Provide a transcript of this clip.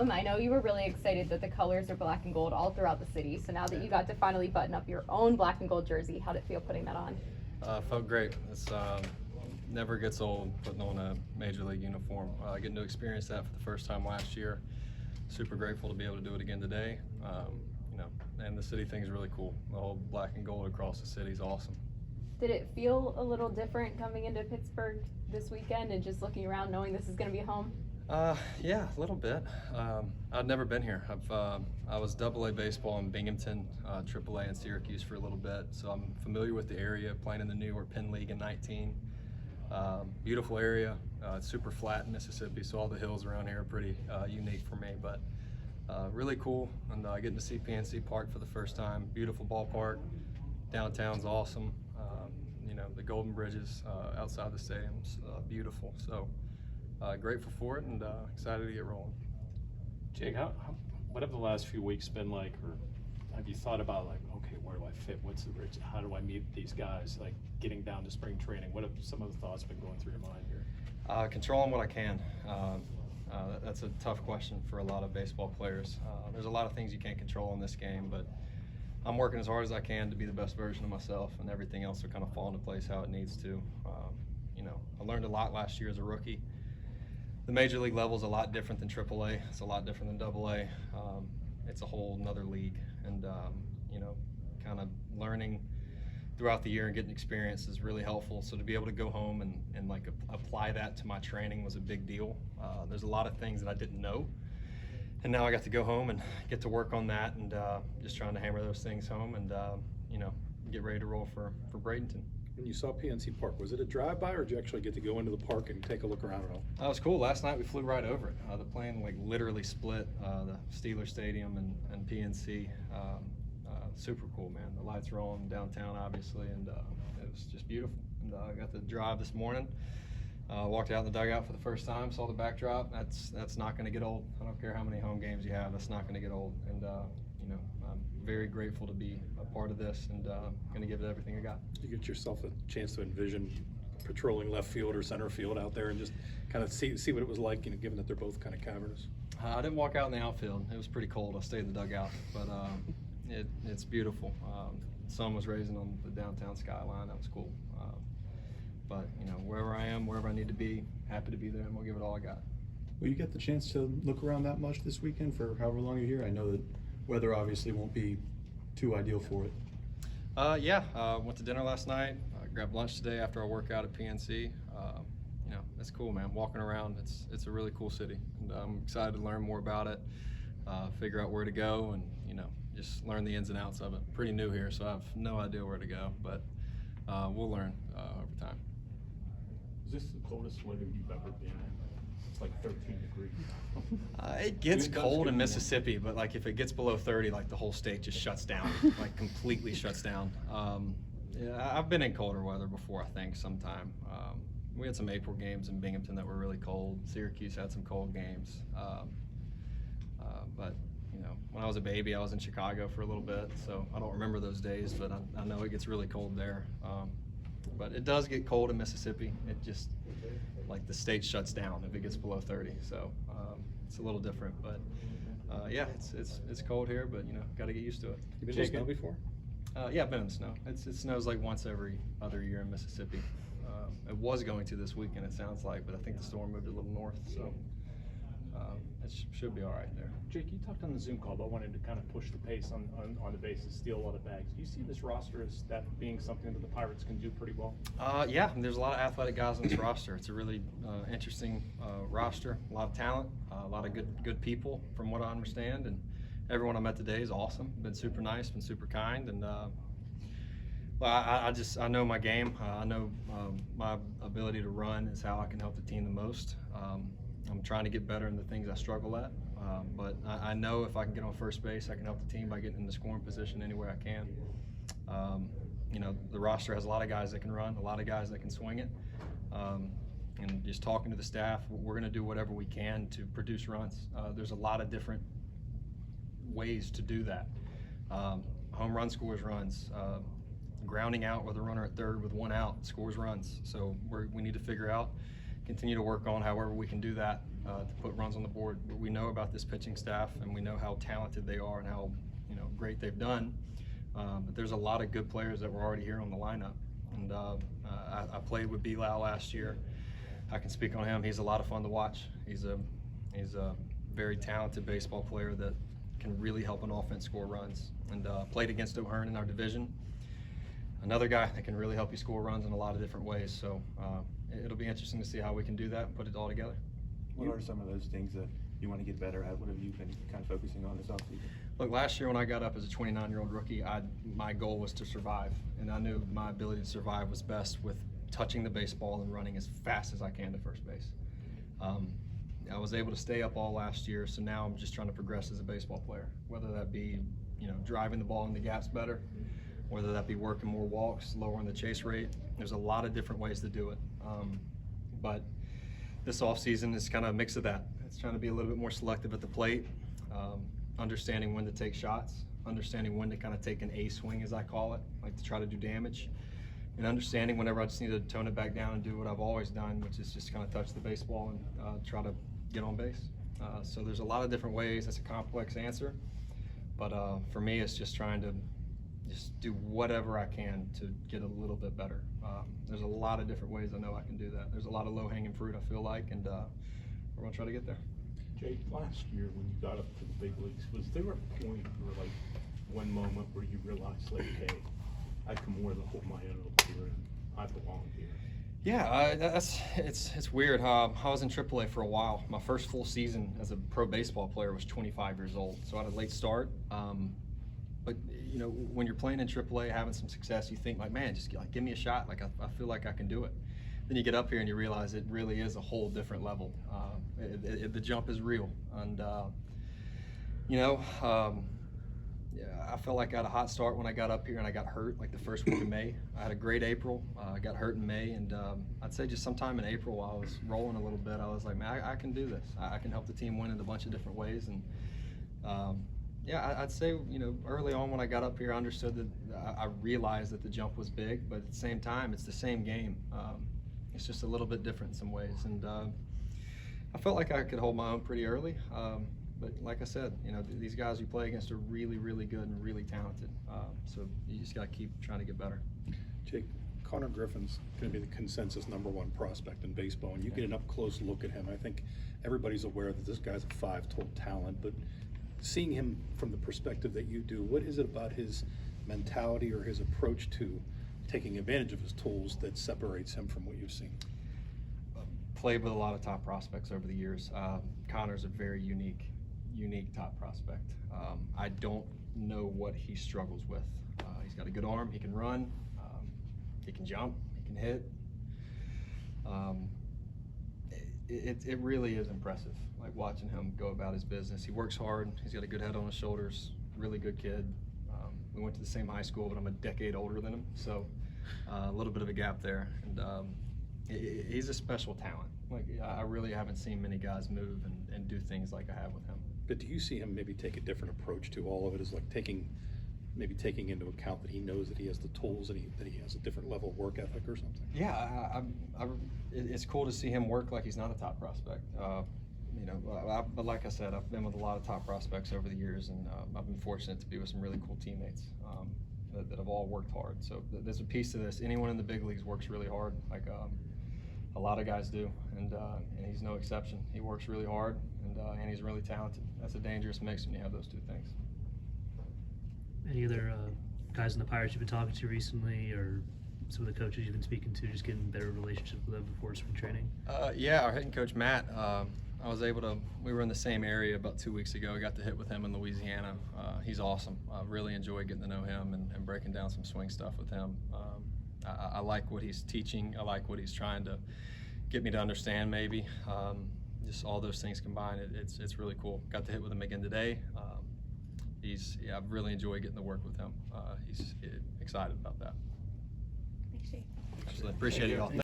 I know you were really excited that the colors are black and gold all throughout the city. So now that you got to finally button up your own black and gold jersey, how'd it feel putting that on? Felt great. It's never gets old putting on a major league uniform. Getting to experience that for the first time last year. Super grateful to be able to do it again today. And the city thing's really cool. The whole black and gold across the city is awesome. Did it feel a little different coming into Pittsburgh this weekend and just looking around knowing this is going to be home? Yeah, a little bit. I'd never been here. I was AA baseball in Binghamton, AAA in Syracuse for a little bit, so I'm familiar with the area, playing in the New York Penn League in 19. Beautiful area. It's super flat in Mississippi, so all the hills around here are pretty unique for me, but really cool. And getting to see PNC Park for the first time. Beautiful ballpark. Downtown's awesome. The Golden Bridges outside the stadium's beautiful. So grateful for it and excited to get rolling. Jake, what have the last few weeks been like, or have you thought about like, okay, where do I fit? How do I meet these guys? Like getting down to spring training, what have some of the thoughts been going through your mind here? Controlling what I can. That's a tough question for a lot of baseball players. There's a lot of things you can't control in this game, but I'm working as hard as I can to be the best version of myself, and everything else will kind of fall into place how it needs to. I learned a lot last year as a rookie. The major league level is a lot different than AAA. It's a lot different than AA. It's a whole nother league, and kind of learning throughout the year and getting experience is really helpful. So to be able to go home and like apply that to my training was a big deal. There's a lot of things that I didn't know, and now I got to go home and get to work on that, and just trying to hammer those things home and get ready to roll for Bradenton. When you saw PNC Park, was it a drive-by, or did you actually get to go into the park and take a look around at all? That was cool. Last night we flew right over it. The plane like literally split the Steeler Stadium and PNC. Super cool, man. The lights were on downtown, obviously, and it was just beautiful. And I got to drive this morning. Walked out in the dugout for the first time, saw the backdrop. That's not going to get old. I don't care how many home games you have. That's not going to get old. And I'm very grateful to be a part of this, and going to give it everything I got. Did you get yourself a chance to envision patrolling left field or center field out there and just kind of see what it was like, given that they're both kind of cavernous? I didn't walk out in the outfield. It was pretty cold. I stayed in the dugout, but it's beautiful. The sun was raising on the downtown skyline. That was cool. But wherever I am, wherever I need to be, happy to be there, and we'll give it all I got. Will you get the chance to look around that much this weekend for however long you're here? I know that weather obviously won't be too ideal for it. Went to dinner last night. Grabbed lunch today after I work out at PNC. It's cool, man. Walking around, it's a really cool city, and I'm excited to learn more about it, figure out where to go, and just learn the ins and outs of it. Pretty new here, so I have no idea where to go, but we'll learn over time. Is this the coldest weather you've ever been in? It's like 13 degrees. It gets cold in Mississippi, but like if it gets below 30, like the whole state just shuts down, like completely shuts down. I've been in colder weather before, I think, sometime. We had some April games in Binghamton that were really cold. Syracuse had some cold games. But when I was a baby, I was in Chicago for a little bit, so I don't remember those days, but I know it gets really cold there. But it does get cold in Mississippi. It just, like, the state shuts down if it gets below 30, so it's a little different. But it's cold here, but got to get used to it. You been in the snow before? Yeah, I've been in the snow. It snows like once every other year in Mississippi. It was going to this weekend, it sounds like, but I think the storm moved a little north, so it should be all right there. Jake, you talked on the Zoom call about wanting to kind of push the pace on the bases, steal a lot of bags. Do you see this roster as that being something that the Pirates can do pretty well? Yeah, there's a lot of athletic guys on this roster. It's a really interesting roster, a lot of talent, a lot of good people from what I understand, and everyone I met today is awesome. Been super nice, been super kind, and I know my game. I know my ability to run is how I can help the team the most. I'm trying to get better in the things I struggle at, but I know if I can get on first base, I can help the team by getting in the scoring position anywhere I can. The roster has a lot of guys that can run, a lot of guys that can swing it, and just talking to the staff, we're going to do whatever we can to produce runs. There's a lot of different ways to do that. Home run scores runs. Grounding out with a runner at third with one out scores runs. So we need to figure out, continue to work on however we can do that to put runs on the board. We know about this pitching staff, and we know how talented they are and how great they've done. But there's a lot of good players that were already here on the lineup. And I played with Bilal last year. I can speak on him. He's a lot of fun to watch. He's a very talented baseball player that can really help an offense score runs. And played against O'Hearn in our division. Another guy that can really help you score runs in a lot of different ways. So it'll be interesting to see how we can do that and put it all together. What are some of those things that you want to get better at? What have you been kind of focusing on this offseason? Look, last year when I got up as a 29-year-old rookie, my goal was to survive. And I knew my ability to survive was best with touching the baseball and running as fast as I can to first base. I was able to stay up all last year, so now I'm just trying to progress as a baseball player, whether that be driving the ball in the gaps better, whether that be working more walks, lowering the chase rate. There's a lot of different ways to do it. But this offseason is kind of a mix of that. It's trying to be a little bit more selective at the plate, understanding when to take shots, understanding when to kind of take an A swing, as I call it, like to try to do damage, and understanding whenever I just need to tone it back down and do what I've always done, which is just kind of touch the baseball and try to get on base. So there's a lot of different ways. That's a complex answer. But for me, it's just trying to just do whatever I can to get a little bit better. There's a lot of different ways I know I can do that. There's a lot of low-hanging fruit, I feel like, and we're going to try to get there. Jake, last year when you got up to the big leagues, was there a point or like one moment where you realized, like, hey, I can more than hold my own up here and I belong here? Yeah, it's weird. I was in AAA for a while. My first full season as a pro baseball player was 25 years old, so I had a late start. But when you're playing in AAA, having some success, you think like, man, just give me a shot. Like I feel like I can do it. Then you get up here and you realize it really is a whole different level. The jump is real, and I felt like I had a hot start when I got up here and I got hurt like the first week of May. I had a great April. I got hurt in May, and I'd say just sometime in April while I was rolling a little bit, I was like, man, I can do this. I can help the team win in a bunch of different ways. And I'd say, early on when I got up here, I understood that I realized that the jump was big, but at the same time, it's the same game. It's just a little bit different in some ways. And I felt like I could hold my own pretty early. But like I said, these guys you play against are really, really good and really talented. So you just got to keep trying to get better. Jake, Connor Griffin's going to be the consensus #1 prospect in baseball, and you get an up-close look at him. I think everybody's aware that this guy's a 5-tool talent, but seeing him from the perspective that you do, what is it about his mentality or his approach to taking advantage of his tools that separates him from what you've seen? Played with a lot of top prospects over the years. Connor's a very unique top prospect. I don't know what he struggles with. He's got a good arm, he can run, he can jump, he can hit. It really is impressive, like watching him go about his business. He works hard, he's got a good head on his shoulders, really good kid. We went to the same high school, but I'm a decade older than him, so a little bit of a gap there. And he's a special talent. Like I really haven't seen many guys move and do things like I have with him. But do you see him maybe take a different approach to all of it, as like taking into account that he knows that he has the tools and that he has a different level of work ethic or something? Yeah, it's cool to see him work like he's not a top prospect. But like I said, I've been with a lot of top prospects over the years, and I've been fortunate to be with some really cool teammates that have all worked hard. So there's a piece to this. Anyone in the big leagues works really hard, like a lot of guys do, and he's no exception. He works really hard, and he's really talented. That's a dangerous mix when you have those two things. Any other guys in the Pirates you've been talking to recently, or some of the coaches you've been speaking to, just getting better relationship with them before spring training? Yeah, our hitting coach Matt. We were in the same area about 2 weeks ago. I got to hit with him in Louisiana. He's awesome. I really enjoy getting to know him and breaking down some swing stuff with him. I like what he's teaching. I like what he's trying to get me to understand, maybe. Just all those things combined, it's really cool. Got to hit with him again today. I've really enjoyed getting to work with him. He's excited about that. Thanks, Jake. Appreciate it all.